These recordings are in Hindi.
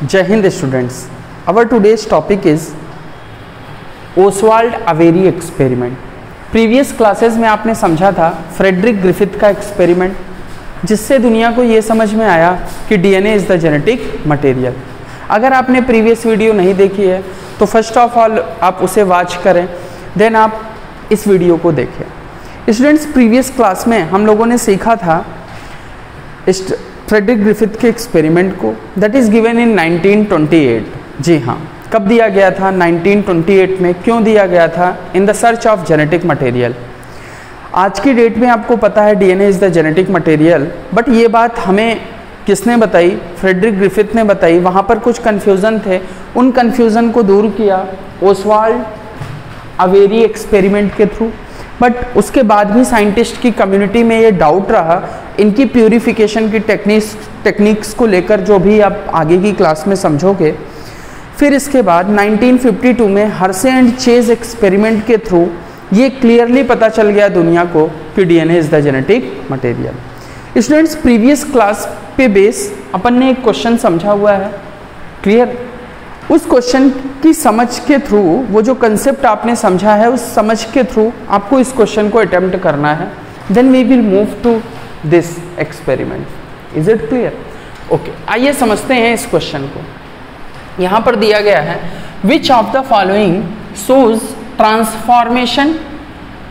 जय Hind students, our today's topic is Oswald Avery experiment. Previous classes में आपने समझा था फ्रेडरिक ग्रिफिथ का एक्सपेरिमेंट, जिससे दुनिया को ये समझ में आया कि DNA is the genetic material. अगर आपने प्रीवियस वीडियो नहीं देखी है तो फर्स्ट ऑफ ऑल आप उसे वॉच करें, देन आप इस वीडियो को देखें। स्टूडेंट्स, प्रीवियस क्लास में हम लोगों ने सीखा था फ्रेडरिक ग्रिफिथ के एक्सपेरिमेंट को, दैट इज़ गिवन इन 1928। जी हाँ, कब दिया गया था? 1928 में। क्यों दिया गया था? In the search of genetic material. आज की डेट में आपको पता है DNA is the genetic material, but ये बात हमें किसने बताई? फ्रेडरिक ग्रिफिथ ने बताई। वहाँ पर कुछ कन्फ्यूज़न थे, उन कन्फ्यूज़न को दूर किया ओसवाल्ड अवेरी एक्सपेरिमेंट के थ्रू। बट उसके बाद भी साइंटिस्ट की कम्युनिटी में ये डाउट रहा इनकी प्यूरिफिकेशन की टेक्निक्स को लेकर, जो भी आप आगे की क्लास में समझोगे। फिर इसके बाद 1952 में हर्शे एंड चेज एक्सपेरिमेंट के थ्रू ये क्लियरली पता चल गया दुनिया को कि DNA is the genetic material. Students, previous class पे बेस अपन ने एक क्वेश्चन समझा हुआ है, क्लियर? उस क्वेश्चन की समझ के थ्रू, वो जो कंसेप्ट आपने समझा है उस समझ के थ्रू आपको इस क्वेश्चन को अटेम्प्ट करना है। Then we will move to this experiment. Is it clear? Okay, आइए समझते हैं इस क्वेश्चन को। यहाँ पर दिया गया है, which of the following shows transformation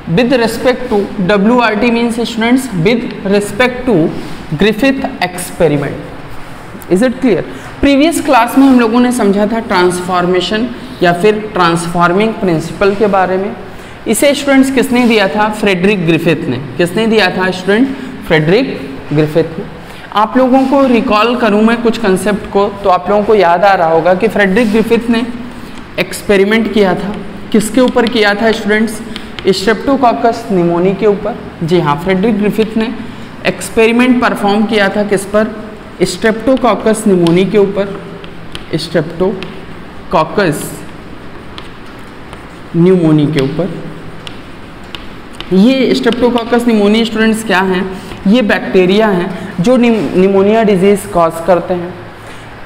with respect to WRT means students with respect to Griffith experiment. Is it clear? Previous class में हम लोगों ने समझा था ट्रांसफॉर्मेशन या फिर ट्रांसफॉर्मिंग प्रिंसिपल के बारे में। इसे स्टूडेंट्स किसने दिया था? फ्रेडरिक ग्रिफिथ ने। किसने दिया था स्टूडेंट? फ्रेडरिक ग्रिफिथ ने। आप लोगों को रिकॉल करूं मैं कुछ कंसेप्ट को, तो आप लोगों को याद आ रहा होगा कि फ्रेडरिक ग्रिफिथ ने एक्सपेरिमेंट किया था। किसके ऊपर किया था स्टूडेंट्स? स्ट्रेप्टोकॉकस निमोनी के ऊपर। जी हाँ, फ्रेडरिक ग्रिफिथ ने एक्सपेरिमेंट परफॉर्म किया था किस पर? स्ट्रेप्टोकॉकस निमोनी के ऊपर। स्ट्रेप्टोकॉकस न्यूमोनी के ऊपर। ये स्ट्रेप्टोकॉकस निमोनी स्टूडेंट्स क्या हैं? ये बैक्टीरिया हैं जो निमोनिया डिजीज़ कॉज करते हैं।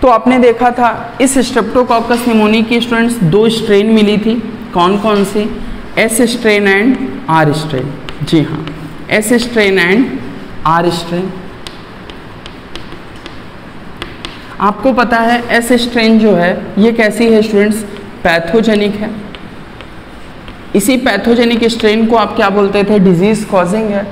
तो आपने देखा था इस स्ट्रेप्टोकॉकस निमोनी की स्टूडेंट्स 2 स्ट्रेन मिली थी। कौन कौन सी? S strain and R strain. जी हाँ, S strain and R strain. आपको पता है S स्ट्रेन जो है ये कैसी है स्टूडेंट्स? पैथोजेनिक है। इसी पैथोजेनिक स्ट्रेन को आप क्या बोलते थे? डिजीज कॉजिंग है।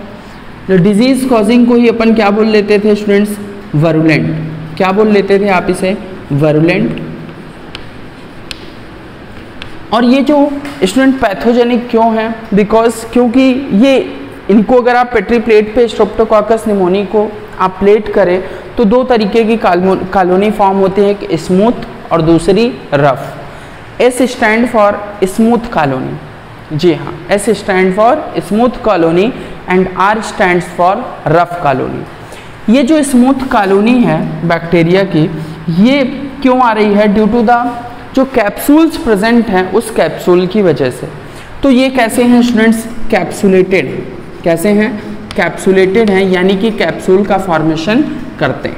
जो डिजीज कॉजिंग को ही अपन क्या बोल लेते थे स्टूडेंट्स? वरुलेंट। क्या बोल लेते थे आप इसे? वरुलेंट। और ये जो स्टूडेंट पैथोजेनिक क्यों है? क्योंकि ये इनको अगर आप पेट्री प्लेट पे स्ट्रेप्टोकॉकस निमोनी को आप प्लेट करें तो 2 तरीके की कॉलोनी फॉर्म होती है, एक स्मूथ और दूसरी rough. S stand for smooth colony. जी हाँ, S stand for smooth colony and R stands for rough colony. ये जो स्मूथ कॉलोनी है बैक्टीरिया की, ये क्यों आ रही है? ड्यू टू द जो कैप्सूल्स प्रेजेंट हैं उस कैप्सूल की वजह से। तो ये कैसे हैं स्टूडेंट्स? कैप्सुलेटेड हैं। कैसे हैं? कैप्सुलेटेड हैं, यानी कि कैप्सूल का फॉर्मेशन करते हैं।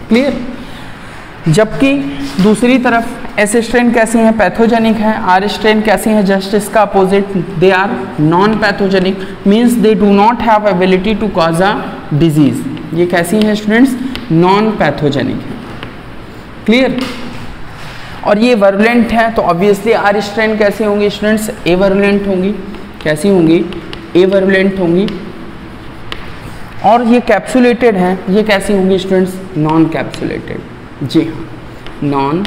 क्लियर? जबकि दूसरी तरफ S स्ट्रेन कैसी है? पैथोजेनिक है। R स्ट्रेन कैसी है? जस्ट इसका opposite, they are non pathogenic, means they do not have ability to cause a disease. ये कैसी हैं स्टूडेंट्स? नॉन पैथोजेनिक है। क्लियर? और ये वरुलेंट है, तो ऑब्वियसली R स्ट्रेन कैसी होंगी स्टूडेंट्स? ए वरुलेंट होंगी। कैसी होंगी? ए वरुलेंट होंगी। और ये कैप्सुलेटेड हैं, ये कैसी होंगी स्टूडेंट्स? Non capsulated. जी हाँ, नॉन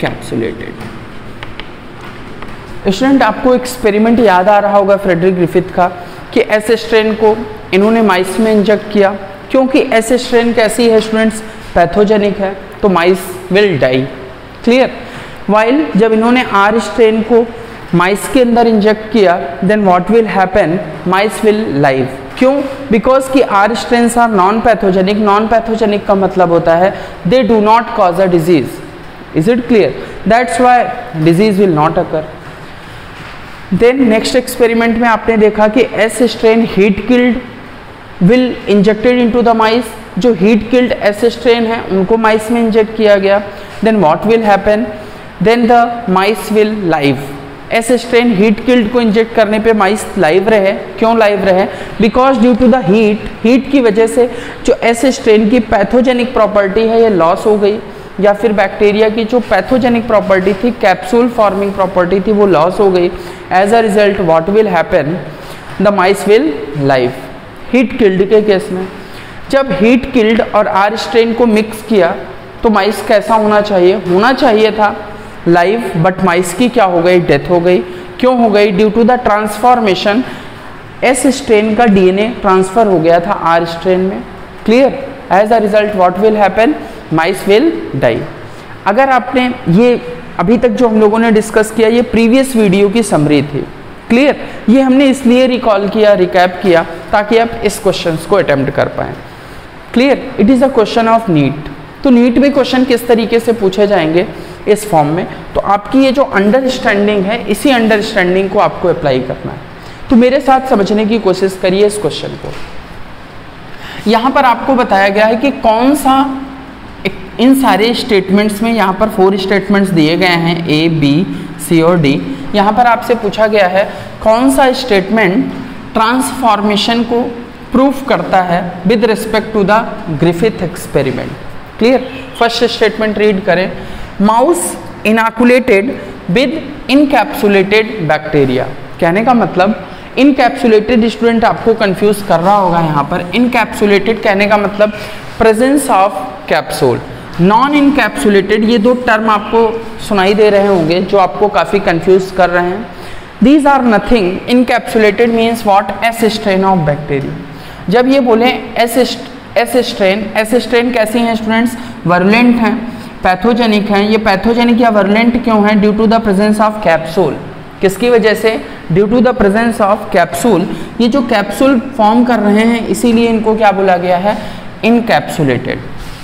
कैप्सुलेटेड। स्टूडेंट, आपको एक्सपेरिमेंट याद आ रहा होगा फ्रेडरिक ग्रिफिथ का कि S स्ट्रेन को इन्होंने माइस में इंजेक्ट किया। क्योंकि S स्ट्रेन कैसी है स्टूडेंट्स? पैथोजेनिक है, तो माइस विल डाई। क्लियर? वाइल जब इन्होंने R स्ट्रेन को माइस के अंदर इंजेक्ट किया, then what will happen? Mice will live. क्यों? बिकॉज कि R strains are non pathogenic. Non pathogenic का मतलब होता है they do not cause a disease. Is it clear? That's why disease will not occur. Then next experiment में आपने देखा कि S strain heat killed will injected into the mice. जो हीट किल्ड S स्ट्रेन है उनको माइस में इंजेक्ट किया गया। then what will happen, then the mice will live. S strain heat killed को इंजेक्ट करने पे माइस लाइव रहे. क्यों लाइव रहे? Because due to the heat की वजह से जो एस स्ट्रेन की पैथोजेनिक प्रॉपर्टी है ये लॉस हो गई, या फिर बैक्टीरिया की जो पैथोजेनिक प्रॉपर्टी थी, कैप्सूल फॉर्मिंग प्रॉपर्टी थी, वो लॉस हो गई. As a result what will happen, the mice will live. Heat killed के केस में जब हीट किल्ड और आर स्ट्रेन को मिक्स किया तो माइस कैसा होना चाहिए था लाइव, बट माइस की क्या हो गई, डेथ हो गई. क्यों हो गई? Due to the transformation, S strain का डीएनए ट्रांसफर हो गया था आर स्ट्रेन में. Clear? As a result what will happen, mice will die. अगर आपने ये अभी तक जो हम लोगों ने डिस्कस किया ये प्रीवियस वीडियो की समरी थी. क्लियर? ये हमने इसलिए रिकॉल किया, रिकैप किया ताकि आप इस क्वेश्चन को अटेम्प्ट कर पाएँ. Clear? It is a question of NEET. तो नीट में क्वेश्चन किस तरीके से पूछे जाएंगे इस फॉर्म में, तो आपकी ये जो अंडरस्टैंडिंग है इसी अंडरस्टैंडिंग को आपको अप्लाई करना है. तो मेरे साथ समझने की कोशिश करिए इस क्वेश्चन को. यहाँ पर आपको बताया गया है कि कौन सा, इन सारे स्टेटमेंट्स में यहाँ पर 4 स्टेटमेंट्स दिए गए हैं, ए, बी, सी और डी. यहाँ पर आपसे पूछा गया है कौन सा स्टेटमेंट ट्रांसफॉर्मेशन को प्रूफ करता है with respect to the Griffith experiment. Clear? First statement read करें. Mouse inoculated with encapsulated bacteria. कहने का मतलब इनकैप्सुलेटेड, स्टूडेंट आपको कंफ्यूज कर रहा होगा यहाँ पर. इनकैप्सुलेटेड कहने का मतलब presence of capsule. Non encapsulated, ये 2 टर्म आपको सुनाई दे रहे होंगे जो आपको काफ़ी कंफ्यूज कर रहे हैं. These are nothing. Encapsulated means what, S strain of bacteria. जब ये बोले एस स्ट्रेन कैसी हैं स्टूडेंट्स? वर्लेंट हैं, पैथोजेनिक हैं. ये पैथोजेनिक या वर्लेंट क्यों है? Due to the presence of capsule. किसकी वजह से? Due to the presence of capsule. ये जो कैप्सूल फॉर्म कर रहे हैं इसीलिए इनको क्या बोला गया है? इनकैप्सुलेटेड.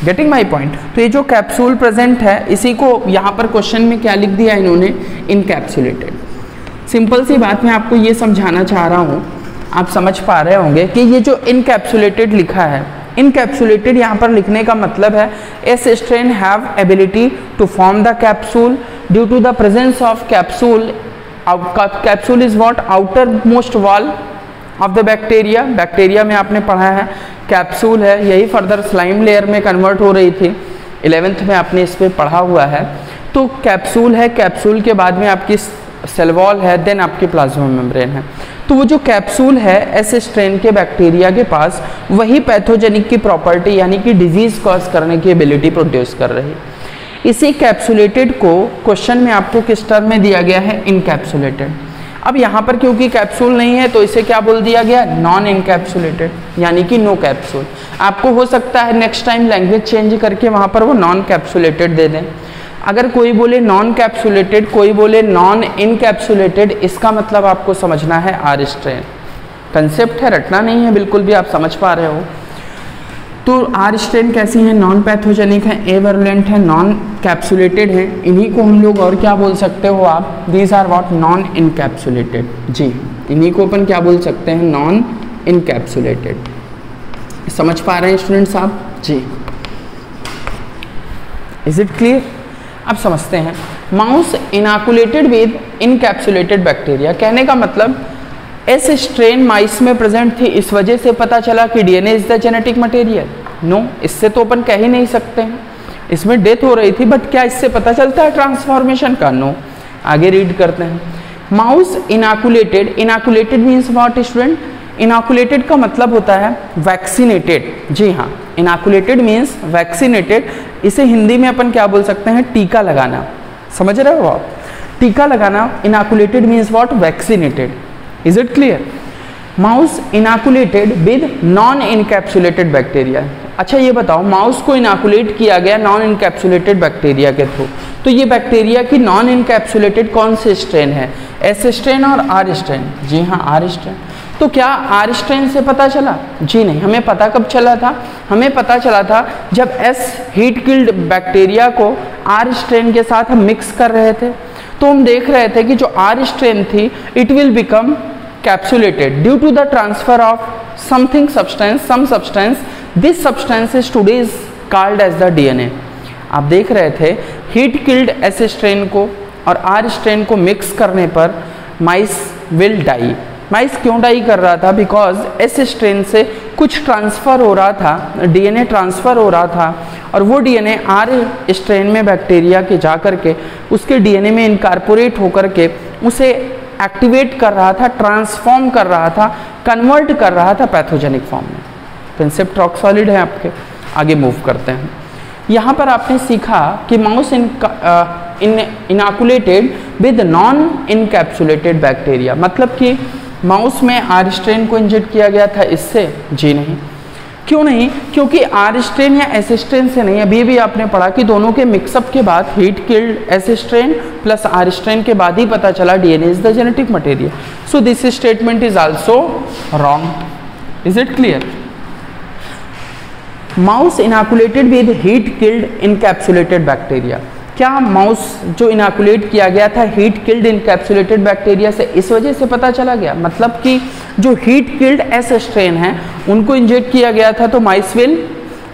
Getting my point? तो ये जो कैप्सूल प्रेजेंट है इसी को यहाँ पर क्वेश्चन में क्या लिख दिया इन्होंने? इनकैप्सुलेटेड. सिंपल सी बात मैं आपको ये समझाना चाह रहा हूँ, आप समझ पा रहे होंगे कि ये जो इनकैप्सुलेटेड लिखा है, इनकैप्सुलेटेड यहाँ पर लिखने का मतलब है S strain have ability to form the capsule due to the presence of capsule. Capsule is what? Outer most wall of the bacteria. Bacteria में आपने पढ़ा है कैप्सूल है, यही फर्दर स्लाइम लेयर में कन्वर्ट हो रही थी. 11th में आपने इस पर पढ़ा हुआ है. तो कैप्सूल है, कैप्सूल के बाद में आपकी सेल वॉल है, देन आपकी प्लाज्मा मेम्ब्रेन है. तो वो जो कैप्सूल है एस स्ट्रेन के बैक्टीरिया के पास, वही पैथोजेनिक की प्रॉपर्टी यानी कि डिजीज कॉज करने की एबिलिटी प्रोड्यूस कर रही. इसी कैप्सुलेटेड को क्वेश्चन में आपको किस टर्म में दिया गया है? इनकैप्सुलेटेड. अब यहाँ पर क्योंकि कैप्सूल नहीं है तो इसे क्या बोल दिया गया? नॉन इनकैप्सुलेटेड, यानी कि नो कैप्सूल. आपको हो सकता है नेक्स्ट टाइम लैंग्वेज चेंज करके वहाँ पर वो नॉन कैप्सुलेटेड दे दें. अगर कोई बोले नॉन कैप्सुलेटेड, कोई बोले नॉन इनकैप्सुलेटेड, इसका मतलब आपको समझना है आर स्ट्रेन. कंसेप्ट है, रटना नहीं है बिल्कुल भी, आप समझ पा रहे हो. तो आर स्ट्रेन कैसी हैं? नॉन पैथोजेनिक है, ए वर्लेंट है, नॉन कैप्सुलेटेड है. इन्हीं को हम लोग और क्या बोल सकते हो आप? These are what? Non encapsulated. जी, इन्हीं को अपन क्या बोल सकते हैं? Non encapsulated. समझ पा रहे हैं स्टूडेंट्स आप? जी, इज इट क्लियर? अब समझते हैं. Mouse inoculated with encapsulated bacteria. कहने का मतलब एस स्ट्रेन माइस में प्रेजेंट थी, इस वजह से पता चला कि DNA is the genetic material. No, इससे तो अपन कह ही नहीं सकते हैं. इसमें डेथ हो रही थी, बट क्या इससे पता चलता है ट्रांसफॉर्मेशन का? नो. आगे रीड करते हैं. Mouse inoculated. Inoculated means what student? Inoculated का मतलब होता है वैक्सीनेटेड. जी हाँ, इनॉकुलेटेड मीन्स वैक्सीनेटेड. इसे हिंदी में अपन क्या बोल सकते हैं? टीका लगाना. समझ रहे हो आप? टीका लगाना. Inoculated means what? Vaccinated. Is it clear? Mouse inoculated with non encapsulated bacteria. अच्छा ये बताओ, माउस को इनॉकुलेट किया गया नॉन इनकैप्सुलेटेड बैक्टीरिया के थ्रू, तो ये बैक्टीरिया की नॉन इनकैप्सुलेटेड कौन से स्ट्रेन है? एस स्ट्रेन और आर स्ट्रेन. जी हाँ, आर स्ट्रेन. तो क्या आर स्ट्रेन से पता चला? जी नहीं. हमें पता कब चला था? हमें पता चला था जब एस हीट किल्ड बैक्टीरिया को आर स्ट्रेन के साथ हम मिक्स कर रहे थे, तो हम देख रहे थे कि जो आर स्ट्रेन थी it will become capsulated due to the transfer of something substance, some substance. This substance is today is called as the DNA. आप देख रहे थे हीट किल्ड एस स्ट्रेन को और आर स्ट्रेन को मिक्स करने पर माइस विल डाई। माइस क्यों डाई कर रहा था? बिकॉज एस स्ट्रेन से कुछ ट्रांसफ़र हो रहा था, डीएनए ट्रांसफ़र हो रहा था, और वो डीएनए आर स्ट्रेन में बैक्टीरिया के जा कर के उसके डीएनए में इनकॉर्पोरेट होकर के उसे एक्टिवेट कर रहा था, ट्रांसफॉर्म कर रहा था, कन्वर्ट कर रहा था पैथोजेनिक फॉर्म में। कंसेप्ट रॉक सॉलिड है आपके। आगे मूव करते हैं। यहाँ पर आपने सीखा कि mouse inoculated with non encapsulated bacteria, मतलब कि माउस में आर स्ट्रेन को इंजेक्ट किया गया था, इससे? जी नहीं। क्यों नहीं? क्योंकि आर स्ट्रेन या एस स्ट्रेन से नहीं। अभी भी आपने पढ़ा कि दोनों के मिक्सअप के बाद heat killed S strain plus R strain के बाद ही पता चला DNA is the genetic material. So this statement is also wrong. Is it clear? Mouse inoculated with heat killed encapsulated bacteria. क्या माउस जो इनॉकुलेट किया गया था हीट किल्ड इनकैप्सुलेटेड बैक्टीरिया से, इस वजह से पता चला गया? मतलब कि जो हीट किल्ड एस स्ट्रेन है उनको इंजेक्ट किया गया था तो माइस विल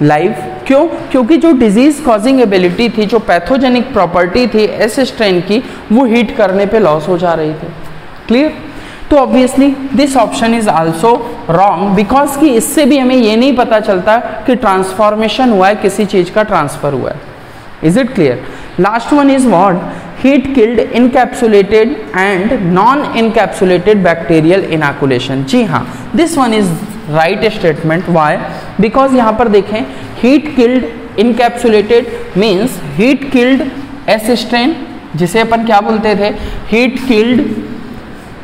लाइव। क्यों? क्योंकि जो डिजीज कॉजिंग एबिलिटी थी, जो पैथोजेनिक प्रॉपर्टी थी एस स्ट्रेन की, वो हीट करने पे लॉस हो जा रही थी। क्लियर? तो obviously this option is also wrong, because कि इससे भी हमें ये नहीं पता चलता कि ट्रांसफॉर्मेशन हुआ है, किसी चीज का ट्रांसफर हुआ है। Is it clear? Last one is what? Heat killed encapsulated and non encapsulated bacterial inoculation. जी हाँ, this one is right statement. Why? Because यहाँ पर देखें, heat killed encapsulated means heat killed S strain, जिसे अपन क्या बोलते थे? हीट किल्ड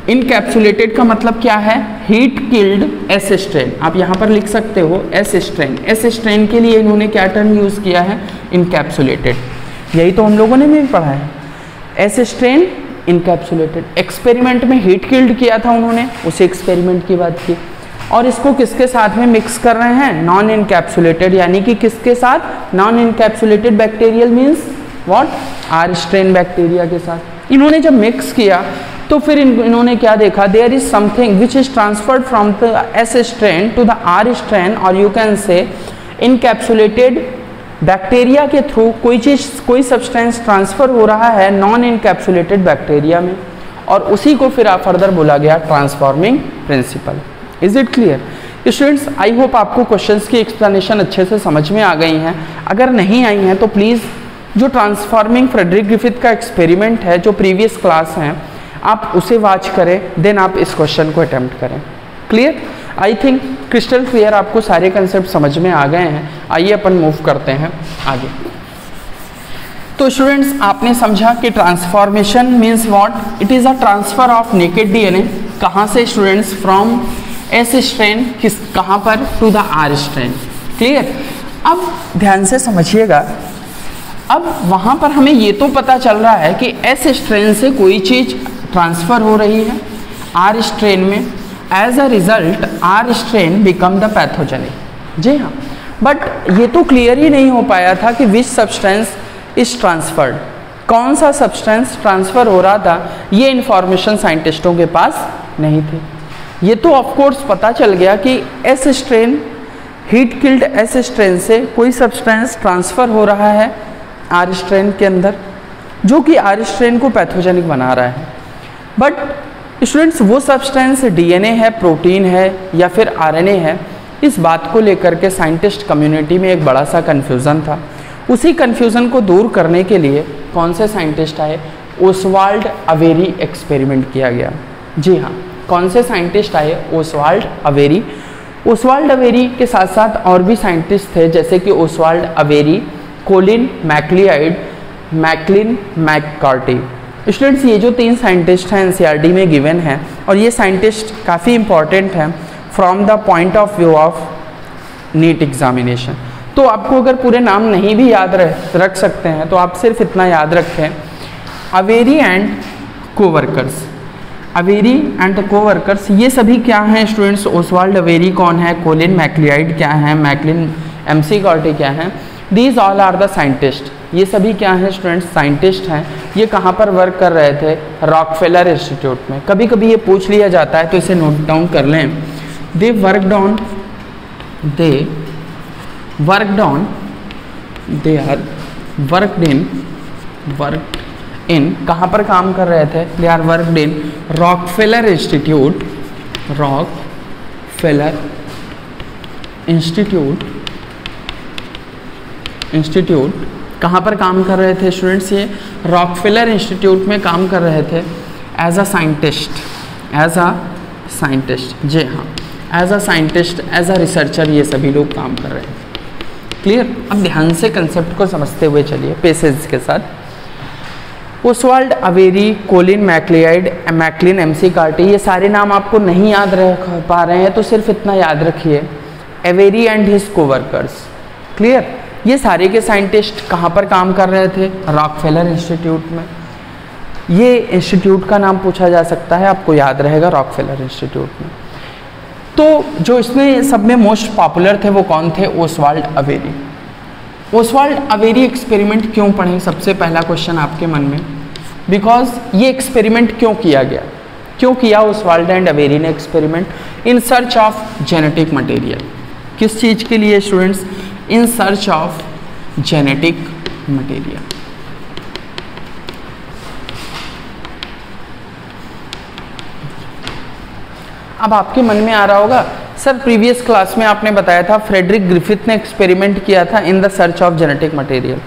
इनकैप्सुलेटेड का मतलब क्या है? Heat killed S strain. आप यहाँ पर लिख सकते हो एस स्ट्रेन। एस स्ट्रेन के लिए इन्होंने क्या टर्म यूज़ किया है? इनकैप्सुलेटेड। यही तो हम लोगों ने भी पढ़ा है, एस स्ट्रेन इनकैप्सुलेटेड। एक्सपेरिमेंट में हीट किल्ड किया था उन्होंने, उसी एक्सपेरिमेंट की बात की। और इसको किसके साथ में मिक्स कर रहे हैं? नॉन इनकैप्सुलेटेड, यानी कि किसके साथ? Non encapsulated bacterial means what? R strain bacteria के साथ। इन्होंने जब मिक्स किया तो फिर इन्होंने क्या देखा? There is something which is transferred from the S strain to the R strain, और you can say encapsulated bacteria के थ्रू कोई चीज़, कोई सब्सटेंस ट्रांसफर हो रहा है नॉन इनकैप्सुलेटेड बैक्टीरिया में, और उसी को फिर फर्दर बोला गया transforming principle. Is it clear? Students, I hope आपको क्वेश्चंस की एक्सप्लेनेशन अच्छे से समझ में आ गई हैं। अगर नहीं आई हैं तो प्लीज़ जो ट्रांसफॉर्मिंग फ्रेडरिक ग्रिफिथ का एक्सपेरिमेंट है, जो प्रीवियस क्लास हैं, आप उसे वॉच करें, देन आप इस क्वेश्चन को अटेम्प्ट करें। Clear? I think crystal clear, आपको सारे कंसेप्ट समझ में आ गए हैं। आइए अपन मूव करते हैं आगे। तो स्टूडेंट्स, आपने समझा कि transformation means what? It is a transfer of naked DNA. कहाँ से स्टूडेंट्स? फ्रॉम एस स्ट्रेन, किस कहाँ पर? To the R strain. Clear? अब ध्यान से समझिएगा। अब वहाँ पर हमें ये तो पता चल रहा है कि एस स्ट्रेन से कोई चीज़ ट्रांसफ़र हो रही है आर स्ट्रेन में, as a result R strain become the pathogenic. जी हाँ, बट ये तो क्लियर ही नहीं हो पाया था कि विच सब्सटेंस इज ट्रांसफर्ड, कौन सा सब्सटेंस ट्रांसफ़र हो रहा था, ये इंफॉर्मेशन साइंटिस्टों के पास नहीं थी। ये तो ऑफकोर्स पता चल गया कि S strain, heat killed S strain से कोई सब्सटेंस ट्रांसफ़र हो रहा है आर स्ट्रेन के अंदर, जो कि आर स्ट्रेन को पैथोजेनिक बना रहा है। बट स्टूडेंट्स, वो सब्सटेंस डीएनए है, प्रोटीन है, या फिर आरएनए है, इस बात को लेकर के साइंटिस्ट कम्युनिटी में एक बड़ा सा कन्फ्यूज़न था। उसी कन्फ्यूज़न को दूर करने के लिए कौन से साइंटिस्ट आए? ओसवाल्ड अवेरी एक्सपेरिमेंट किया गया। जी हाँ, कौन से साइंटिस्ट आए? ओसवाल्ड अवेरी। ओसवाल्ड अवेरी के साथ साथ और भी साइंटिस्ट थे, जैसे कि Oswald Avery, Colin MacLeod, Maclyn McCarty. Students, ये जो 3 साइंटिस्ट हैं एनसीईआरटी में गिवन हैं, और ये साइंटिस्ट काफ़ी इंपॉर्टेंट हैं from the point of view of NEET examination. तो आपको अगर पूरे नाम नहीं भी याद रख सकते हैं तो आप सिर्फ इतना याद रखें, अवेरी एंड कोवर्कर्स। अवेरी एंड कोवर्कर्स ये सभी क्या हैं स्टूडेंट्स? ओसवाल्ड अवेरी कौन है, कोलिन मैक्लियाइड क्या है, मैकलिन मैककार्टी क्या है? These all are the scientist. ये सभी क्या हैं स्टूडेंट्स? साइंटिस्ट हैं। ये कहाँ पर वर्क कर रहे थे? रॉकफेलर इंस्टीट्यूट में। कभी कभी ये पूछ लिया जाता है तो इसे नोट डाउन कर लें। They worked on, they are worked in work in, कहाँ पर काम कर रहे थे? They are worked in Rockefeller institute, Rockefeller institute कहाँ पर काम कर रहे थे स्टूडेंट्स? ये रॉकफेलर इंस्टीट्यूट में काम कर रहे थे एज अ साइंटिस्ट, जी हाँ, as a scientist, as a researcher, ये सभी लोग काम कर रहे हैं। क्लियर? अब ध्यान से कंसेप्ट को समझते हुए चलिए पेसेज के साथ। Oswald Avery, Colin MacLeod, Maclyn, McCarty, ये सारे नाम आपको नहीं याद रख पा रहे हैं तो सिर्फ इतना याद रखिए, Avery and his coworkers. Clear? ये सारे के साइंटिस्ट कहाँ पर काम कर रहे थे? रॉकफेलर इंस्टीट्यूट में। ये इंस्टीट्यूट का नाम पूछा जा सकता है, आपको याद रहेगा रॉकफेलर इंस्टीट्यूट में। तो जो इसमें सब में मोस्ट पॉपुलर थे वो कौन थे? ओसवाल्ड अवेरी। ओसवाल्ड अवेरी एक्सपेरिमेंट क्यों पढ़ें? सबसे पहला क्वेश्चन आपके मन में, बिकॉज ये एक्सपेरिमेंट क्यों किया गया? क्यों किया ओसवाल्ड एंड अवेरी ने experiment? In search of genetic material. किस चीज़ के लिए students? In search of genetic material. अब आपके मन में आ रहा होगा सर प्रीवियस क्लास में आपने बताया था फ्रेडरिक ग्रिफिथ ने एक्सपेरिमेंट किया था in the search of genetic material.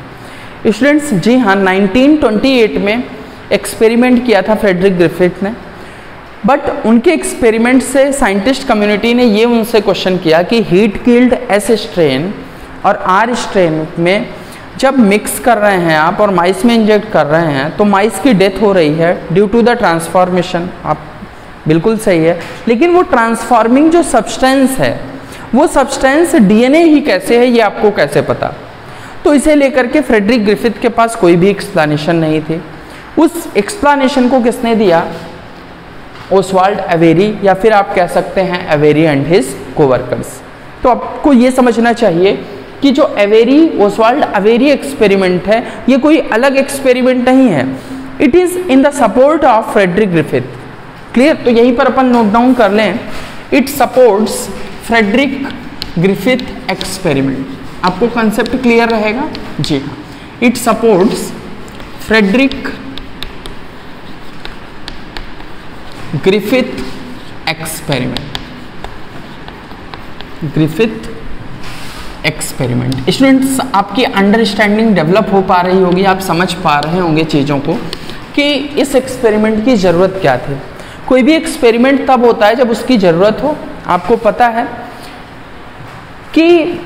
Students जी हाँ, 1928 में एक्सपेरिमेंट किया था फ्रेडरिक ग्रिफिथ ने, बट उनके एक्सपेरिमेंट से साइंटिस्ट कम्युनिटी ने ये उनसे क्वेश्चन किया कि हीट किल्ड एस स्ट्रेन और आर स्ट्रेन में जब मिक्स कर रहे हैं आप और माइस में इंजेक्ट कर रहे हैं तो माइस की डेथ हो रही है ड्यू टू द ट्रांसफॉर्मेशन। आप बिल्कुल सही है, लेकिन वो ट्रांसफॉर्मिंग जो सब्सटेंस है वो सब्सटेंस डीएनए ही कैसे है ये आपको कैसे पता? तो इसे लेकर के फ्रेडरिक ग्रिफिथ के पास कोई भी एक्सप्लेनेशन नहीं थी। उस एक्सप्लेनेशन को किसने दिया? ओसवाल्ड अवेरी, या फिर आप कह सकते हैं अवेरी एंड हिज कोवर्कर्स। तो आपको ये समझना चाहिए कि जो ओसवाल्ड अवेरी एक्सपेरिमेंट है ये कोई अलग एक्सपेरिमेंट नहीं है, it is in the support of Frederick Griffith. Clear? तो यहीं पर अपन नोट डाउन कर लें, it supports Frederick Griffith experiment. आपको कंसेप्ट क्लियर रहेगा? जी हाँ, it supports Frederick Griffith experiment, Griffith experiment. Students आपकी अंडरस्टैंडिंग डेवलप हो पा रही होगी, आप समझ पा रहे होंगे चीज़ों को कि इस एक्सपेरिमेंट की ज़रूरत क्या थी। कोई भी एक्सपेरिमेंट तब होता है जब उसकी ज़रूरत हो। आपको पता है कि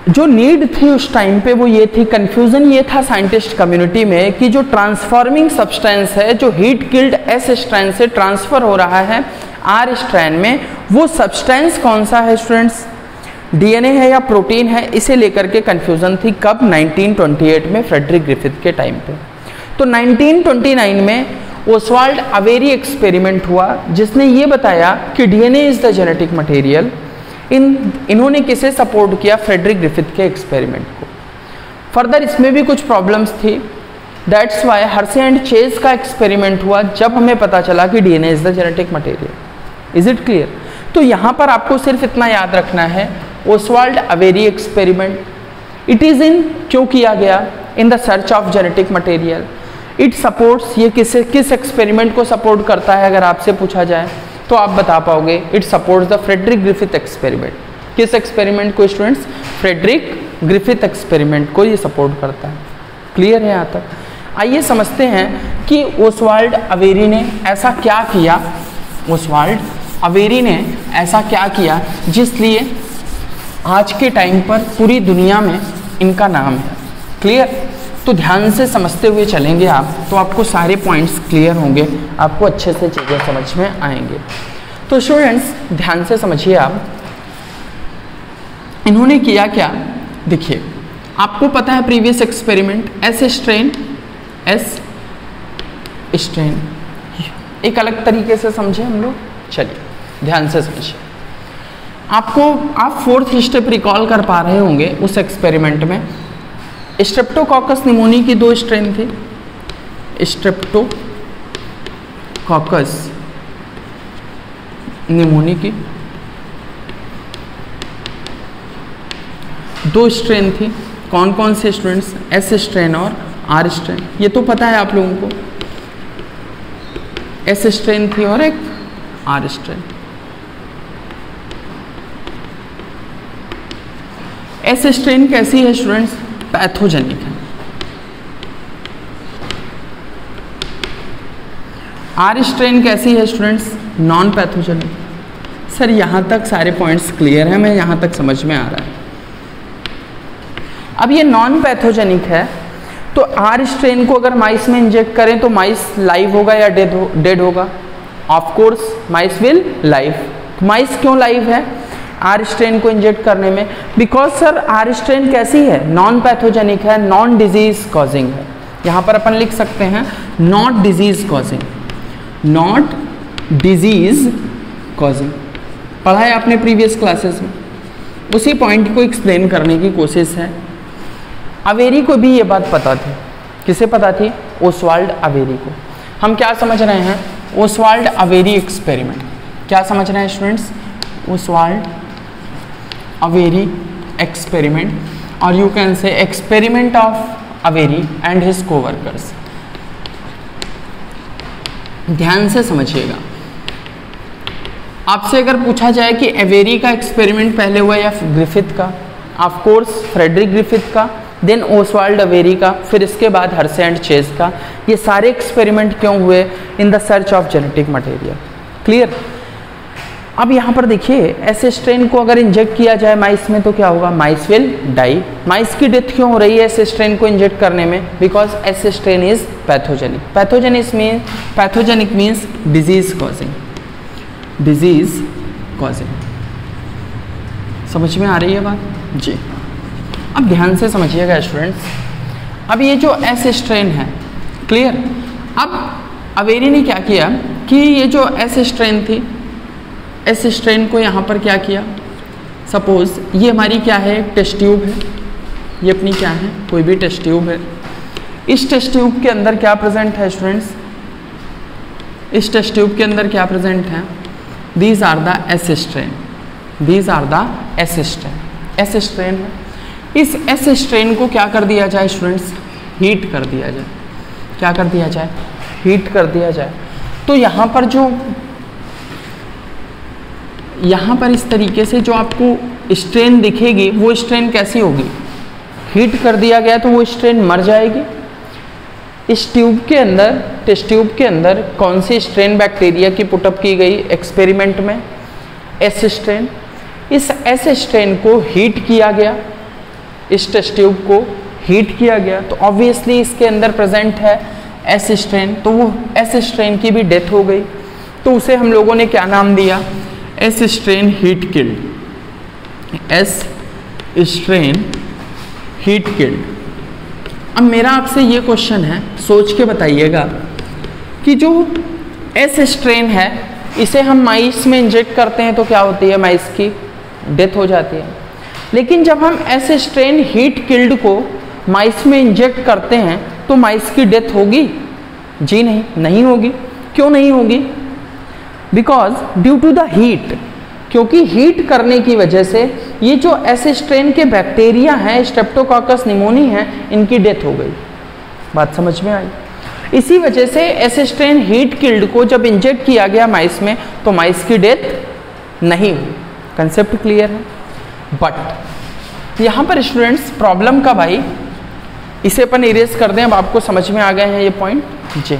जो नीड थी उस टाइम पे वो ये थी, कंफ्यूजन ये था साइंटिस्ट कम्युनिटी में कि जो ट्रांसफॉर्मिंग सब्सटेंस है जो हीट किल्ड एस स्ट्रैंड से ट्रांसफर हो रहा है आर स्ट्रैंड में, वो सब्सटेंस कौन सा है स्टूडेंट्स? डीएनए है या प्रोटीन है? इसे लेकर के कंफ्यूजन थी। कब? 1928 में फ्रेडरिक ग्रिफिथ के टाइम पे। तो 1929 में ओसवाल्ड अवेरी एक्सपेरिमेंट हुआ जिसने ये बताया कि DNA is the genetic material. इन्होंने किसे सपोर्ट किया? फ्रेडरिक ग्रिफिथ के एक्सपेरिमेंट को। फर्दर इसमें भी कुछ प्रॉब्लम्स थी, that's why Hershey and Chase का एक्सपेरिमेंट हुआ जब हमें पता चला कि DNA is the genetic material. Is it clear? तो यहाँ पर आपको सिर्फ इतना याद रखना है, Oswald Avery experiment, it is in क्यों किया गया? In the search of genetic material. It supports, ये किस एक्सपेरिमेंट को सपोर्ट करता है अगर आपसे पूछा जाए तो आप बता पाओगे, it supports the Frederick Griffith experiment. किस एक्सपेरिमेंट को स्टूडेंट्स? फ्रेडरिक ग्रिफिथ एक्सपेरिमेंट को ये सपोर्ट करता है। क्लियर है यहाँ तक? आइए समझते हैं कि ओसवाल्ड अवेरी ने ऐसा क्या किया, ओसवाल्ड अवेरी ने ऐसा क्या किया जिसलिए आज के टाइम पर पूरी दुनिया में इनका नाम है। क्लियर? तो ध्यान से समझते हुए चलेंगे आप तो आपको सारे पॉइंट्स क्लियर होंगे, आपको अच्छे से चीज़ें समझ में आएंगे। तो स्टूडेंट्स ध्यान से समझिए आप, इन्होंने किया क्या? देखिए आपको पता है प्रीवियस एक्सपेरिमेंट एस स्ट्रेन एक अलग तरीके से समझे हम लोग। चलिए ध्यान से समझिए, आप फोर्थ स्टेप रिकॉल कर पा रहे होंगे उस एक्सपेरिमेंट में। स्ट्रेप्टोकॉकस निमोनी की 2 स्ट्रेन थी, स्ट्रेप्टोकॉकस निमोनी की 2 स्ट्रेन थी। कौन कौन से स्टूडेंट्स? एस स्ट्रेन और आर स्ट्रेन, ये तो पता है आप लोगों को, एस स्ट्रेन थी और एक आर स्ट्रेन। एस स्ट्रेन कैसी है स्टूडेंट्स? पैथोजेनिक है। आर स्ट्रेन कैसी है स्टूडेंट्स? Non pathogenic. सर यहाँ तक सारे पॉइंट्स क्लियर हैं, मैं यहाँ तक समझ में आ रहा है। अब ये नॉन पैथोजेनिक है, तो आर स्ट्रेन को अगर माइस में इंजेक्ट करें तो माइस लाइव होगा या डेड होगा? Of course mice will live. Mice क्यों लाइव है आर स्ट्रेन को इंजेक्ट करने में? बिकॉज सर आर स्ट्रेन कैसी है? नॉन पैथोजेनिक है, नॉन डिजीज कॉजिंग है। यहाँ पर अपन लिख सकते हैं not disease causing, not disease causing. पढ़ा है आपने प्रीवियस क्लासेस में, उसी पॉइंट को एक्सप्लेन करने की कोशिश है। अवेरी को भी ये बात पता थी। किसे पता थी? ओसवाल्ड अवेरी को। हम क्या समझ रहे हैं? Oswald Avery experiment. क्या समझ रहे हैं स्टूडेंट्स? ओसवाल्ड अवेरी एक्सपेरिमेंट, और you can say experiment of Avery and his coworkers. ध्यान से समझिएगा। आपसे अगर पूछा जाए कि अवेरी का एक्सपेरिमेंट पहले हुआ या ग्रिफिथ का, ऑफ कोर्स फ्रेडरिक ग्रिफिथ का, देन ओसवाल्ड अवेरी का, फिर इसके बाद हर्से एंड चेज का। ये सारे एक्सपेरिमेंट क्यों हुए? इन the search of genetic material. Clear? अब यहाँ पर देखिए, ऐसे स्ट्रेन को अगर इंजेक्ट किया जाए माइस में तो क्या होगा? माइस विल डाई। माइस की डेथ क्यों हो रही है ऐसे स्ट्रेन को इंजेक्ट करने में? बिकॉज ऐसे strain is pathogenic. Pathogenic means disease causing, disease causing. समझ में आ रही है बात जी? अब ध्यान से समझिएगा स्टूडेंट्स। अब ये जो एस स्ट्रेन है, क्लियर? अब अवेरी ने क्या किया कि ये जो एस स्ट्रेन थी, एस स्ट्रेन को यहाँ पर क्या किया? सपोज ये हमारी क्या है? टेस्ट ट्यूब है। ये अपनी क्या है? कोई भी टेस्ट ट्यूब है। इस टेस्ट ट्यूब के अंदर क्या प्रेजेंट है स्टूडेंट्स? इस टेस्ट ट्यूब के अंदर क्या प्रेजेंट है? These are the S strain, these are the S strain. S strain है। इस एस स्ट्रेन को क्या कर दिया जाए स्टूडेंट्स? हीट कर दिया जाए। क्या कर दिया जाए? हीट कर दिया जाए। तो यहाँ पर जो, यहाँ पर इस तरीके से जो आपको स्ट्रेन दिखेगी, वो स्ट्रेन कैसी होगी? हीट कर दिया गया तो वो स्ट्रेन मर जाएगी। इस ट्यूब के अंदर, टेस्ट ट्यूब के अंदर कौन सी स्ट्रेन बैक्टीरिया की पुटअप की गई एक्सपेरिमेंट में? S strain. इस एस स्ट्रेन को हीट किया गया, इस टेस्ट ट्यूब को हीट किया गया, तो ऑब्वियसली इसके अंदर प्रेजेंट है एस स्ट्रेन, तो वो एस स्ट्रेन की भी डेथ हो गई। तो उसे हम लोगों ने क्या नाम दिया? S strain heat killed. S strain heat killed. अब मेरा आपसे ये क्वेश्चन है, सोच के बताइएगा कि जो एस स्ट्रेन है इसे हम माइस में इंजेक्ट करते हैं तो क्या होती है? माइस की डेथ हो जाती है। लेकिन जब हम एस स्ट्रेन हीट किल्ड को माइस में इंजेक्ट करते हैं तो माइस की डेथ होगी? जी नहीं, नहीं होगी। क्यों नहीं होगी? Because due to the heat, क्योंकि हीट करने की वजह से ये जो एस स्ट्रेन के बैक्टीरिया हैं, स्ट्रेप्टोकॉकस निमोनी हैं, इनकी डेथ हो गई। बात समझ में आई? इसी वजह से एस स्ट्रेन हीट किल्ड को जब इंजेक्ट किया गया माइस में तो माइस की डेथ नहीं हुई। कंसेप्ट क्लियर है? बट यहाँ पर स्टूडेंट्स प्रॉब्लम का भाई, इसे अपन इरेज कर दें। अब आपको समझ में आ गए हैं ये पॉइंट जी?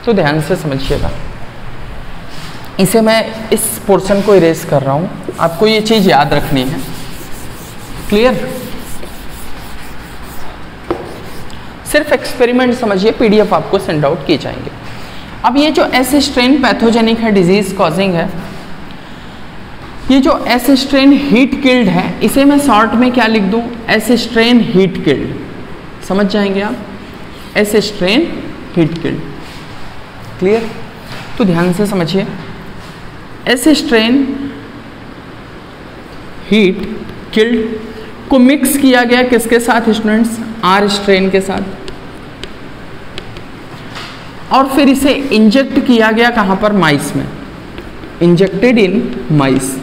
तो ध्यान से समझिएगा। इसे मैं इस पोर्शन को इरेज कर रहा हूँ, आपको ये चीज़ याद रखनी है। क्लियर? सिर्फ एक्सपेरिमेंट समझिए, पीडीएफ आपको सेंड आउट किए जाएंगे। अब ये जो एस स्ट्रेन पैथोजेनिक है, डिजीज कॉजिंग है, ये जो एस स्ट्रेन हीट किल्ड है, इसे मैं शॉर्ट में क्या लिख दूं? S strain heat killed. समझ जाएंगे आप? S strain heat killed. Clear? तो ध्यान से समझिए। एस स्ट्रेन हीट किल्ड को मिक्स किया गया किसके साथ स्टूडेंट्स? आर स्ट्रेन के साथ। और फिर इसे इंजेक्ट किया गया कहां पर? माइस में। Injected in mice,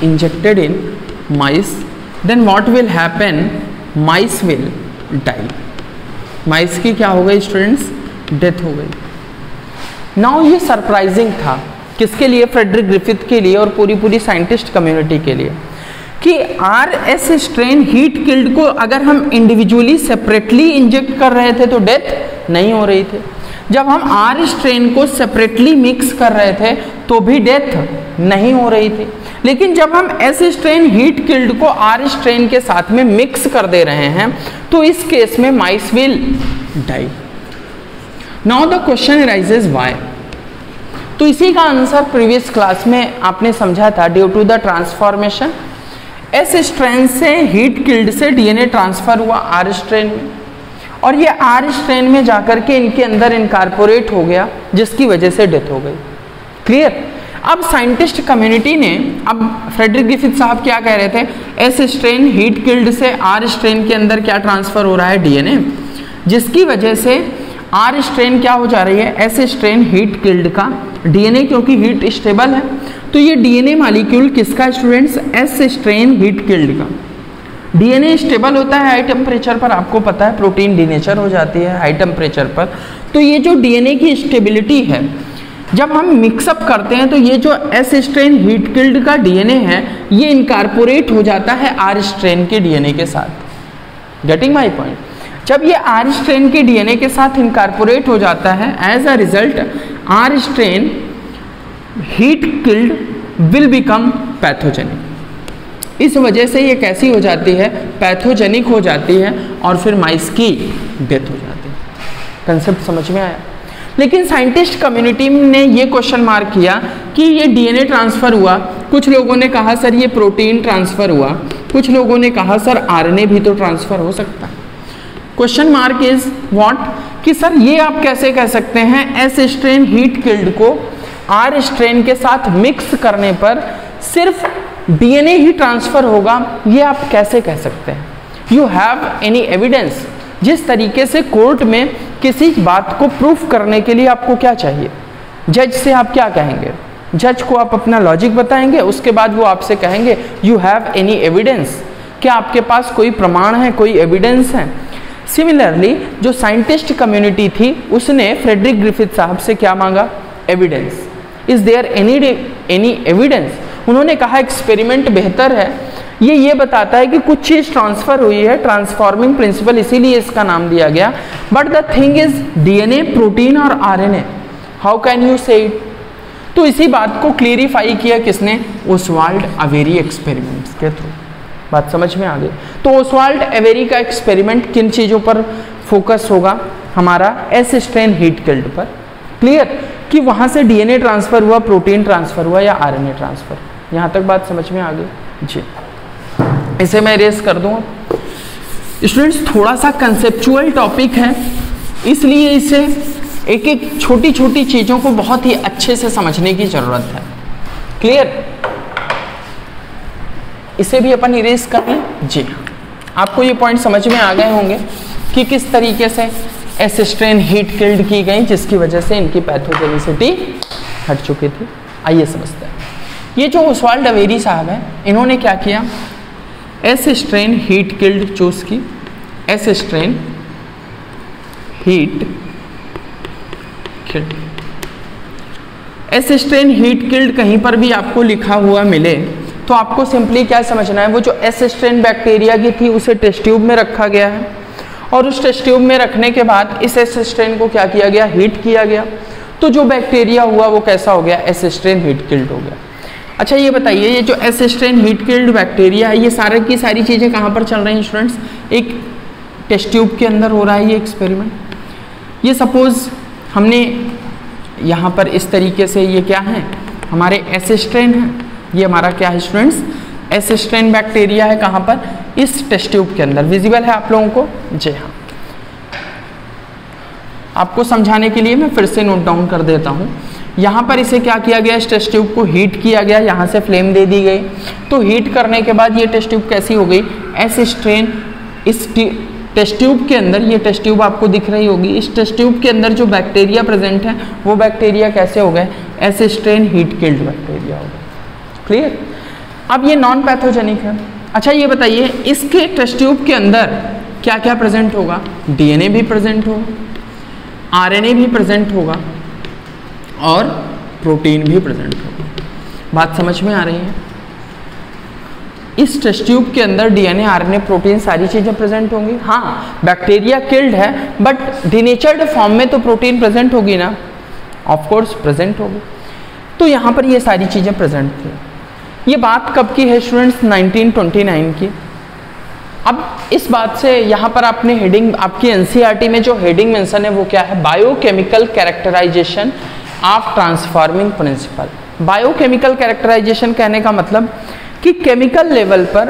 injected in mice, then what will happen? Mice will die. माइस की क्या हो गई स्टूडेंट्स, डेथ हो गई। नाउ ये सरप्राइजिंग था किसके लिए, फ्रेडरिक ग्रिफिथ के लिए और पूरी साइंटिस्ट कम्युनिटी के लिए, कि RS स्ट्रेन हीट किल्ड को अगर हम इंडिविजुअली सेपरेटली इंजेक्ट कर रहे थे तो डेथ नहीं हो रही थी, जब हम R स्ट्रेन को सेपरेटली मिक्स कर रहे थे तो भी डेथ नहीं हो रही थी। लेकिन जब हम S स्ट्रेन हीट किल्ड को R स्ट्रेन के साथ में मिक्स कर दे रहे हैं तो इस केस में mice will die. Now the question arises why. तो इसी का आंसर प्रीवियस क्लास में आपने समझा था, due to the transformation S strain से हीट किल्ड से DNA ट्रांसफर हुआ R स्ट्रेन में, और ये R स्ट्रेन में जाकर के इनके अंदर इनकॉर्पोरेट हो गया, जिसकी वजह से डेथ हो गई। क्लियर। अब साइंटिस्ट कम्युनिटी ने, अब फ्रेडरिक ग्रिफिथ साहब क्या कह रहे थे, S स्ट्रेन हीट किल्ड से R स्ट्रेन के अंदर क्या ट्रांसफर हो रहा है, DNA, जिसकी वजह से R स्ट्रेन क्या हो जा रही है, S स्ट्रेन हीट किल्ड का DNA, क्योंकि हीट स्टेबल है तो ये DNA मॉलिक्यूल किसका students, S strain heat killed का। DNA स्टेबल होता है हाई टेम्परेचर पर, आपको पता है प्रोटीन डीनेचर हो जाती है हाई टेम्परेचर पर, तो ये जो DNA की स्टेबिलिटी है जब हम मिक्सअप करते हैं तो ये जो S स्ट्रेन हीट किल्ड का DNA है ये इनकॉर्पोरेट हो जाता है R स्ट्रेन के DNA के साथ। Getting my point. जब ये R स्ट्रेन के DNA के साथ इनकॉर्पोरेट हो जाता है, as a result R strain heat killed will become pathogenic. इस वजह से ये कैसी हो जाती है, पैथोजेनिक हो जाती है, और फिर माइस की डेथ हो जाती है। कंसेप्ट समझ में आया। लेकिन साइंटिस्ट कम्युनिटी ने ये क्वेश्चन मार्क किया कि ये DNA ट्रांसफर हुआ, कुछ लोगों ने कहा सर ये प्रोटीन ट्रांसफर हुआ, कुछ लोगों ने कहा सर RNA भी तो ट्रांसफर हो सकता है। क्वेश्चन मार्क इज व्हाट, कि सर ये आप कैसे कह सकते हैं S स्ट्रेन हीट किल्ड को R स्ट्रेन के साथ मिक्स करने पर सिर्फ DNA ही ट्रांसफर होगा, ये आप कैसे कह सकते हैं। You have any evidence. जिस तरीके से कोर्ट में किसी बात को प्रूफ करने के लिए आपको क्या चाहिए, जज से आप क्या कहेंगे, जज को आप अपना लॉजिक बताएंगे, उसके बाद वो आपसे कहेंगे यू हैव एनी एविडेंस, क्या आपके पास कोई प्रमाण है, कोई एविडेंस है। सिमिलरली जो साइंटिस्ट कम्युनिटी थी उसने फ्रेडरिक ग्रिफिथ साहब से क्या मांगा, evidence. Is there any evidence. उन्होंने कहा एक्सपेरिमेंट बेहतर है, ये बताता है कि कुछ चीज ट्रांसफर हुई है, ट्रांसफॉर्मिंग प्रिंसिपल इसीलिए इसका नाम दिया गया, but the thing is DNA, protein और RNA, हाउ कैन यू से इट। तो इसी बात को क्लियरिफाई किया किसने, ओसवाल्ड अवेरी एक्सपेरिमेंट्स के थ्रू। बात समझ में आ गई। तो ओसवाल्ड अवेरी का एक्सपेरिमेंट किन चीजों पर फोकस होगा, हमारा S स्ट्रेन हीट किल्ड पर। क्लियर, कि वहां से DNA ट्रांसफर हुआ, प्रोटीन ट्रांसफर हुआ या RNA ट्रांसफर। यहां तक बात समझ में आ गई जी। इसे मैं इरेज कर दूं। स्टूडेंट्स थोड़ा सा कंसेप्चुअल टॉपिक है, इसलिए इसे एक एक छोटी छोटी चीजों को बहुत ही अच्छे से समझने की जरूरत है। क्लियर, इसे भी अपन इरेज कर लें जी। आपको ये पॉइंट समझ में आ गए होंगे कि किस तरीके से S स्ट्रेन हीट किल्ड की गई, जिसकी वजह से इनकी पैथोजेनिसिटी हट चुकी थी। आइए समझते हैं। ये जो ओसवाल्ड अवेरी साहब हैं, इन्होंने क्या किया, S strain heat killed choose की, S strain heat killed. S strain heat killed कहीं पर भी आपको लिखा हुआ मिले तो आपको सिंपली क्या समझना है, वो जो S स्ट्रेन बैक्टीरिया की थी उसे टेस्ट ट्यूब में रखा गया है, और उस टेस्ट ट्यूब में रखने के बाद इस S स्ट्रेन को क्या किया गया, हीट किया गया। तो जो बैक्टीरिया हुआ वो कैसा हो गया, S स्ट्रेन हीट किल्ड हो गया। अच्छा ये बताइए, ये जो S strain heat killed bacteria है, ये सारे की सारी चीज़ें कहाँ पर चल रही हैं स्टूडेंट्स, एक टेस्ट ट्यूब के अंदर हो रहा है ये एक्सपेरिमेंट। ये सपोज हमने यहाँ पर इस तरीके से, ये क्या है, हमारे S स्ट्रेन है, ये हमारा क्या है स्टूडेंट्स, S स्ट्रेन बैक्टीरिया है, कहाँ पर, इस टेस्ट ट्यूब के अंदर। विजिबल है आप लोगों को जी हाँ। आपको समझाने के लिए मैं फिर से नोट डाउन कर देता हूँ। यहाँ पर इसे क्या किया गया, इस टेस्ट ट्यूब को हीट किया गया, यहाँ से फ्लेम दे दी गई। तो हीट करने के बाद ये टेस्ट ट्यूब कैसी हो गई, S स्ट्रेन, इस टेस्ट ट्यूब के अंदर, ये टेस्ट ट्यूब आपको दिख रही होगी, इस टेस्ट ट्यूब के अंदर जो बैक्टीरिया प्रेजेंट है वो बैक्टीरिया कैसे हो गए, S strain heat killed bacteria हो गए। क्लियर। अब ये नॉन पैथोजेनिक है। अच्छा ये बताइए, इसके टेस्ट ट्यूब के अंदर क्या क्या प्रेजेंट होगा? डीएनए भी प्रेजेंट होगा, आरएनए भी प्रेजेंट होगा और प्रोटीन भी प्रेजेंट होगा। बात समझ में आ रही है? इस टेस्ट ट्यूब के अंदर डीएनए, आरएनए, प्रोटीन सारी चीजें प्रेजेंट होंगी। हाँ, बैक्टीरिया किल्ड है बट डिनेचर्ड फॉर्म में तो प्रोटीन प्रेजेंट होगी ना, ऑफ कोर्स प्रेजेंट होगी। तो यहाँ पर ये सारी चीजें प्रेजेंट थी। ये बात कब की है स्टूडेंट्स? 1929 की। अब इस बात से यहाँ पर आपने हेडिंग, आपकी एनसीईआरटी में जो हेडिंग मेंशन है वो क्या है? Biochemical characterization of transforming principle. Biochemical characterization कहने का मतलब कि केमिकल लेवल पर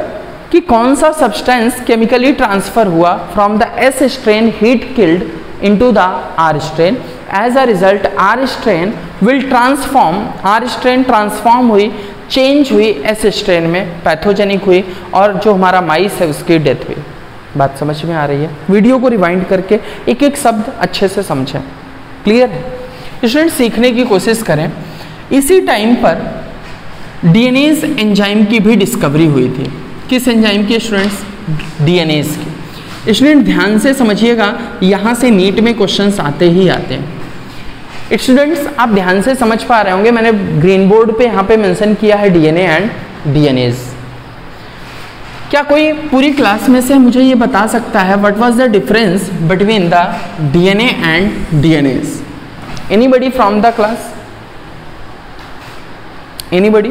कि कौन सा सब्सटेंस केमिकली ट्रांसफर हुआ from the S strain heat killed into the R strain. As a result R strain will transform, R strain transform हुई, चेंज हुई एस स्ट्रेन में, पैथोजेनिक हुई और जो हमारा माइस है उसकी डेथ हुई। बात समझ में आ रही है? वीडियो को रिवाइंड करके एक एक शब्द अच्छे से समझें। क्लियर है? स्टूडेंट सीखने की कोशिश करें। इसी टाइम पर डीएनएज एंजाइम की भी डिस्कवरी हुई थी। किस एंजाइम की स्टूडेंट्स? डीएनएज की। स्टूडेंट ध्यान से समझिएगा, यहाँ से नीट में क्वेश्चंस आते ही आते हैं। स्टूडेंट्स आप ध्यान से समझ पा रहे होंगे, मैंने ग्रीन बोर्ड पे यहाँ पे मेंशन किया है डीएनए एंड डीएनएज। क्या कोई पूरी क्लास में से मुझे ये बता सकता है what was the difference between the DNA and DNAs? Anybody from the class? Anybody?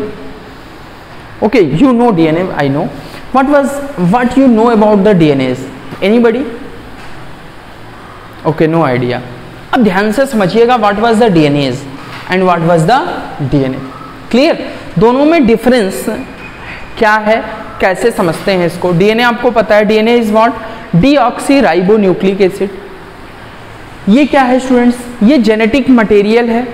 Okay, you know DNA, I know. What you know about the DNAs? Anybody? Okay, no idea. अब ध्यान से समझिएगा, what was the DNAs and what was the DNA? Clear? दोनों में डिफरेंस क्या है, कैसे समझते हैं इसको? DNA आपको पता है, DNA is what? Deoxyribonucleic acid. ये क्या है स्टूडेंट्स? ये जेनेटिक मटेरियल है।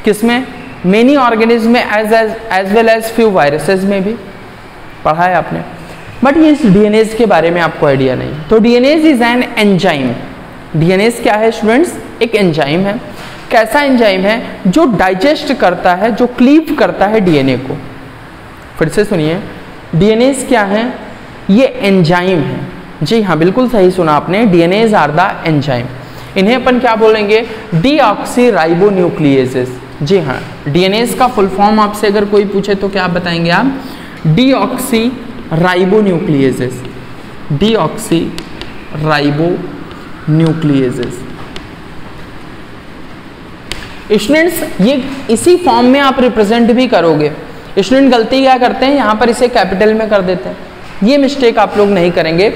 किसमें? Many organism as, well as few फ्यू वायरसेस में भी पढ़ा है आपने, बट ये इस डीएनएज के बारे में आपको आइडिया नहीं। तो DNAs is an enzyme. DNAs क्या है स्टूडेंट्स? एक एंजाइम है। कैसा एंजाइम है? जो डाइजेस्ट करता है, जो क्लीव करता है डीएनए को। फिर से सुनिए, डीएनएज क्या है? ये एंजाइम है। जी हाँ, बिल्कुल सही सुना आपने, डीएनएज आर द एंजाइम। इन्हें अपन क्या बोलेंगे? डीऑक्सीराइबोन्यूक्लिएजेस। जी हाँ, डीएनएज का फुल फॉर्म आपसे अगर कोई पूछे तो क्या बताएंगे आप? डीऑक्सीराइबोन्यूक्लिएजेस। डीऑक्सीराइबोन्यूक्लिएजेस। स्टूडेंट्स ये इसी फॉर्म में आप रिप्रेजेंट भी करोगे। स्टूडेंट गलती क्या करते हैं, यहाँ पर इसे कैपिटल में कर देते हैं। ये मिस्टेक आप लोग नहीं करेंगे।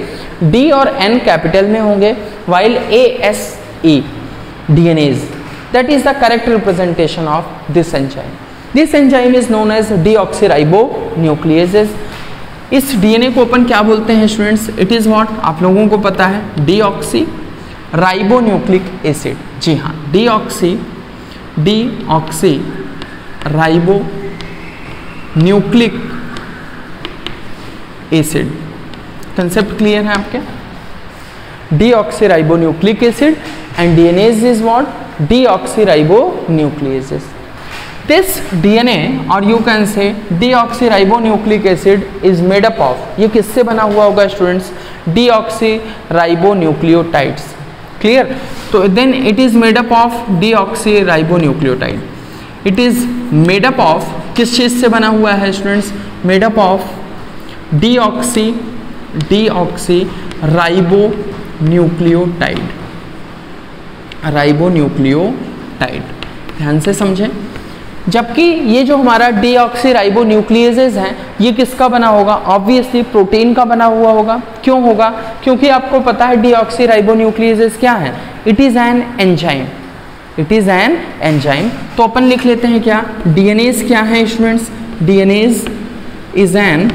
डी और एन कैपिटल में होंगे, while A S E, DNAs, that is the correct representation of this enzyme. This enzyme is known as deoxyribonucleases. इस डीएनए को अपन क्या बोलते हैं स्टूडेंट्स? It is what? आप लोगों को पता है, डीऑक्सीराइबोन्यूक्लिक एसिड। जी हाँ, डीऑक्सीराइबोन्यूक्लिक एसिड। कंसेप्ट क्लियर है आपके? Deoxyribonucleic acid and DNase is what? Deoxyribonucleases. This DNA or you can say deoxyribonucleic acid is made up of, ये किससे बना हुआ होगा स्टूडेंट्स? deoxyribonucleotides. Clear? तो then it is made up of deoxyribonucleotide. It is made up of, किस चीज़ से बना हुआ है students? made up of deoxyribonucleotide. Ribonucleotide. ध्यान से समझें, जबकि ये जो हमारा डीऑक्सीराइबोन्यूक्लिएजेस हैं, ये किसका बना होगा? ऑब्वियसली प्रोटीन का बना हुआ होगा। क्यों होगा? क्योंकि आपको पता है डीऑक्सीराइबोन्यूक्लिएजेस क्या है? It is an enzyme. It is an enzyme. तो अपन लिख लेते हैं क्या? डीएनएज क्या है students? DNAs is an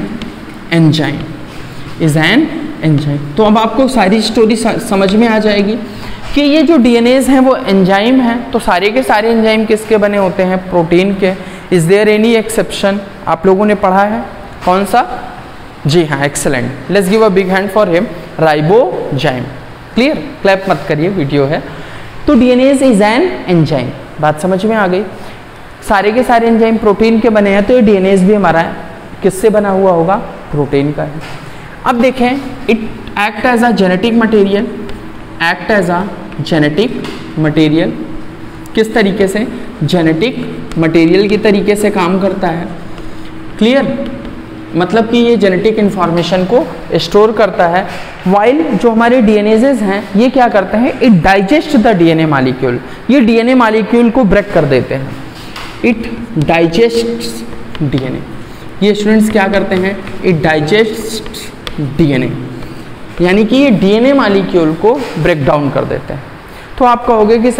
enzyme. Is an enzyme. तो अब आपको सारी स्टोरी समझ में आ जाएगी कि ये जो डीएनएज हैं वो एंजाइम हैं। तो सारे के सारे एंजाइम किसके बने होते हैं? प्रोटीन के। Is there any exception? आप लोगों ने पढ़ा है कौन सा? जी हाँ, excellent. Let's give a big hand for him. Ribozyme. Clear? Clap मत करिए, वीडियो है। तो डीएनएज इज एन एंजाइम। बात समझ में आ गई? सारे के सारे एंजाइम प्रोटीन के बने हैं, तो ये डीएनएज भी हमारा किससे बना हुआ होगा? प्रोटीन का है। अब देखें, it act as a genetic material, act as a genetic material, किस तरीके से? जेनेटिक मटेरियल की तरीके से काम करता है। क्लियर? मतलब कि ये जेनेटिक इंफॉर्मेशन को स्टोर करता है। वाइल जो हमारे डीएनएजेस हैं ये क्या करते हैं? It digest the DNA molecule, ये डीएनए मॉलिक्यूल को ब्रेक कर देते हैं। इट डाइजेस्ट डीएनए, ये स्टूडेंट्स क्या करते हैं? इट डाइजेस्ट डीएनए, यानी कि ये डीएनए मॉलिक्यूल को ब्रेक डाउन कर देते हैं। तो आप कहोगे कि